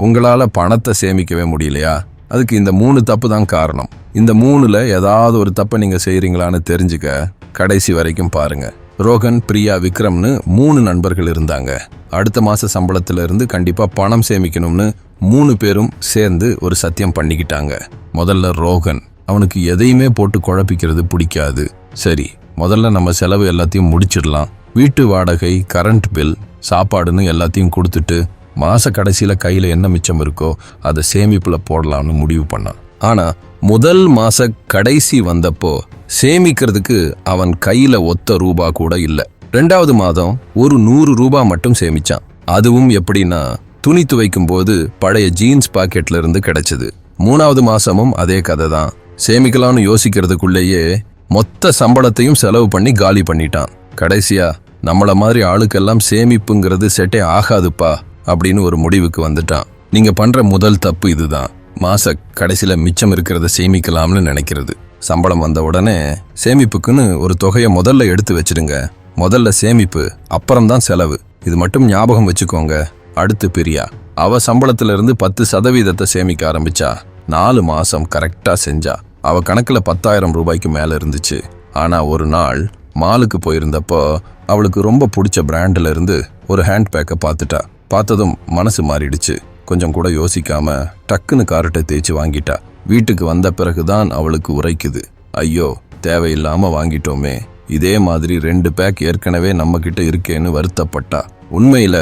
உங்களால பணத்தை சேமிக்கவே முடியலையா? அதுக்கு இந்த 3 தப்பு தான் காரணம். இந்த 3ல ஏதாவது ஒரு தப்பை நீங்க செய்றீங்களான்னு தெரிஞ்சுக்க கடைசி வரைக்கும் பாருங்க. ரோகன், பிரியா, விக்ரம்னு 3 நண்பர்கள் இருந்தாங்க. அடுத்த மாச சம்பளத்துல இருந்து கண்டிப்பா பணம் சேமிக்கணும்னு 3 பேரும் சேர்ந்து ஒரு சத்தியம் பண்ணிக்கிட்டாங்க. முதல்ல ரோகன், அவனுக்கு எதையுமே போட்டு குழப்பிக்கிறது பிடிக்காது. சரி, முதல்ல நம்ம செலவு எல்லாத்தையும் முடிச்சிடலாம். வீட்டு வாடகை, கரண்ட் பில், சாப்பாடுன்னு எல்லாத்தையும் கொடுத்துட்டு மாச கடைசியில கையில என்ன மிச்சம் இருக்கோ அதை சேமிப்புல போடலாம்னு முடிவு பண்ணான். ஆனா முதல் மாச கடைசி வந்தப்போ சேமிக்கிறதுக்கு அவன் கையில ஒத்த ரூபா கூட இல்ல. 2வது மாதம் ஒரு 100 ரூபா மட்டும் சேமிச்சான். அதுவும் எப்படின்னா, துணி துவைக்கும் போது பழைய ஜீன்ஸ் பாக்கெட்ல இருந்து கிடைச்சது. 3வது மாசமும் அதே கதை தான். சேமிக்கலாம்னு யோசிக்கிறதுக்குள்ளேயே மொத்த சம்பளத்தையும் செலவு பண்ணி காலி பண்ணிட்டான். கடைசியா நம்மள மாதிரி ஆளுக்கெல்லாம் சேமிப்புங்கிறது செட்டே ஆகாதுப்பா அப்படின்னு ஒரு முடிவுக்கு வந்துட்டான். நீங்க பண்ற முதல் தப்பு இதுதான். மாச கடைசியில மிச்சம் இருக்கிறத சேமிக்கலாம்னு நினைக்கிறது. சம்பளம் வந்த உடனே சேமிப்புக்குன்னு ஒரு தொகையை முதல்ல எடுத்து வச்சிடுங்க. முதல்ல சேமிப்பு, அப்புறம்தான் செலவு. இது மட்டும் ஞாபகம் வச்சுக்கோங்க. அடுத்து பிரியா, அவ சம்பளத்துல இருந்து 10% சேமிக்க ஆரம்பிச்சா. 4 மாசம் கரெக்டா செஞ்சா. அவ கணக்குல 10,000 ரூபாய்க்கு மேல இருந்துச்சு. ஆனா ஒரு நாள் மாலுக்கு போயிருந்தப்போ அவளுக்கு ரொம்ப பிடிச்ச பிராண்ட்ல இருந்து ஒரு ஹேண்ட் பேக்கை பார்த்துட்டா. பார்த்ததும் மனசு மாறிடுச்சு. கொஞ்சம் கூட யோசிக்காம டக்குன்னு கார்ட்டை தேய்ச்சி வாங்கிட்டா. வீட்டுக்கு வந்த பிறகுதான் அவளுக்கு உரைக்குது, ஐயோ தேவையில்லாம வாங்கிட்டோமே, இதே மாதிரி 2 பேக் ஏற்கனவே நம்ம கிட்ட இருக்கேன்னு வருத்தப்பட்டா. உண்மையில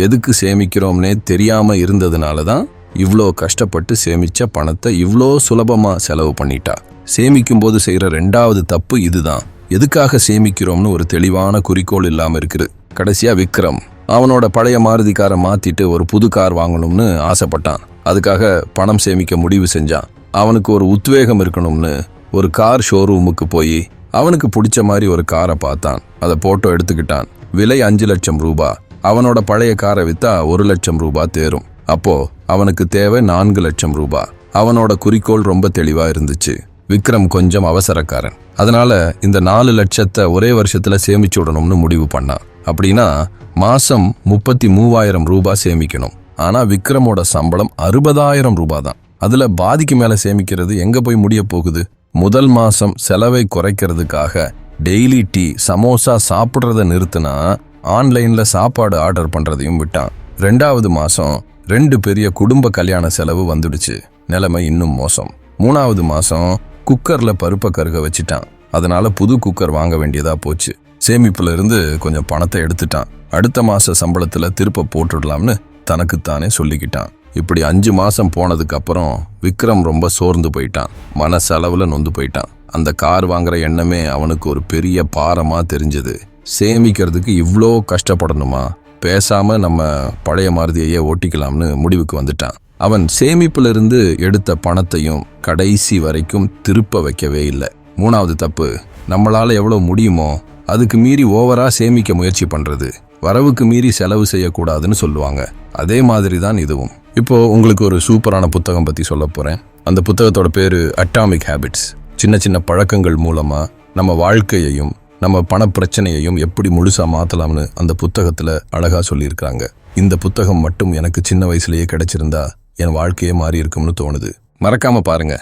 எதுக்கு சேமிக்கிறோம்னே தெரியாம இருந்ததுனால தான் இவ்வளோ கஷ்டப்பட்டு சேமிச்ச பணத்தை இவ்வளோ சுலபமா செலவு பண்ணிட்டா. சேமிக்கும் போது செய்யற 2வது தப்பு இதுதான். எதுக்காக சேமிக்கிறோம்னு ஒரு தெளிவான குறிக்கோள் இல்லாம இருக்குது. கடைசியா விக்ரம், அவனோட பழைய மாருதி காரை மாத்திட்டு ஒரு புது கார் வாங்கணும்னு ஆசைப்பட்டான். அதுக்காக பணம் சேமிக்க முடிவு செஞ்சான். அவனுக்கு ஒரு உத்வேகம் இருக்கணும்னு ஒரு கார் ஷோரூமுக்கு போய் அவனுக்கு பிடிச்ச மாதிரி ஒரு காரை பார்த்தான். அதை போட்டோ எடுத்துக்கிட்டான். விலை 5 லட்சம் ரூபாய். அவனோட பழைய காரை வித்தா 1 லட்சம் ரூபாய் தேரும். அப்போ அவனுக்கு தேவை 4 லட்சம் ரூபாய். அவனோட குறிக்கோள் ரொம்ப தெளிவா இருந்துச்சு. விக்ரம் கொஞ்சம் அவசரக்காரன். அதனால இந்த 4 லட்சத்தை ஒரே வருஷத்துல சேமிச்சு விடணும்னு முடிவு பண்ணான். அப்படின்னா மாசம் 33,000 ரூபாய் சேமிக்கணும். ஆனா விக்ரமோட சம்பளம் 60,000 ரூபாய் தான். அதுல பாதிக்கு மேல சேமிக்கிறது எங்க போய் முடிய போகுது? முதல் மாசம் செலவை குறைக்கிறதுக்காக டெய்லி டீ, சமோசா சாப்பிடுறத நிறுத்தினா ஆன்லைன்ல சாப்பாடு ஆர்டர் பண்றதையும் விட்டான். 2வது மாசம் 2 பெரிய குடும்ப கல்யாண செலவு வந்துடுச்சு. நிலைமை இன்னும் மோசம். 3வது மாசம் குக்கர்ல பருப்பை கருக வச்சிட்டான். அதனால புது குக்கர் வாங்க வேண்டியதா போச்சு. சேமிப்புல இருந்து கொஞ்சம் பணத்தை எடுத்துட்டான். அடுத்த மாச சம்பளத்துல திருப்ப போட்டுடலாம்னு தனக்குத்தானே சொல்லிக்கிட்டான். இப்படி 5 மாசம் போனதுக்கு அப்புறம் விக்ரம் ரொம்ப சோர்ந்து போயிட்டான். மனசளவுல நொந்து போயிட்டான். அந்த கார் வாங்குற எண்ணமே அவனுக்கு ஒரு பெரிய பாரமா தெரிஞ்சது. சேமிக்கிறதுக்கு இவ்வளோ கஷ்டப்படணுமா? பேசாம நம்ம பழைய மாருதியையே ஓட்டிக்கலாம்னு முடிவுக்கு வந்துட்டான். அவன் சேமிப்புல இருந்து எடுத்த பணத்தையும் கடைசி வரைக்கும் திருப்ப வைக்கவே இல்லை. 3வது தப்பு, நம்மளால எவ்வளவு முடியுமோ அதுக்கு மீறி ஓவரா சேமிக்க முயற்சி பண்றது. வரவுக்கு மீறி செலவு செய்யக்கூடாதுன்னு சொல்லுவாங்க. அதே மாதிரி தான் இதுவும். இப்போ உங்களுக்கு ஒரு சூப்பரான புத்தகம் பத்தி சொல்ல போறேன். அந்த புத்தகத்தோட பேரு அட்டாமிக் ஹேபிட்ஸ். சின்ன சின்ன பழக்கங்கள் மூலமா நம்ம வாழ்க்கையையும் நம்ம பண பிரச்சனையையும் எப்படி முழுசா மாத்தலாம்னு அந்த புத்தகத்துல அழகா சொல்லியிருக்காங்க. இந்த புத்தகம் மட்டும் எனக்கு சின்ன வயசுலயே கிடைச்சிருந்தா என் வாழ்க்கையே மாறி இருக்கும்னு தோணுது. மறக்காம பாருங்க.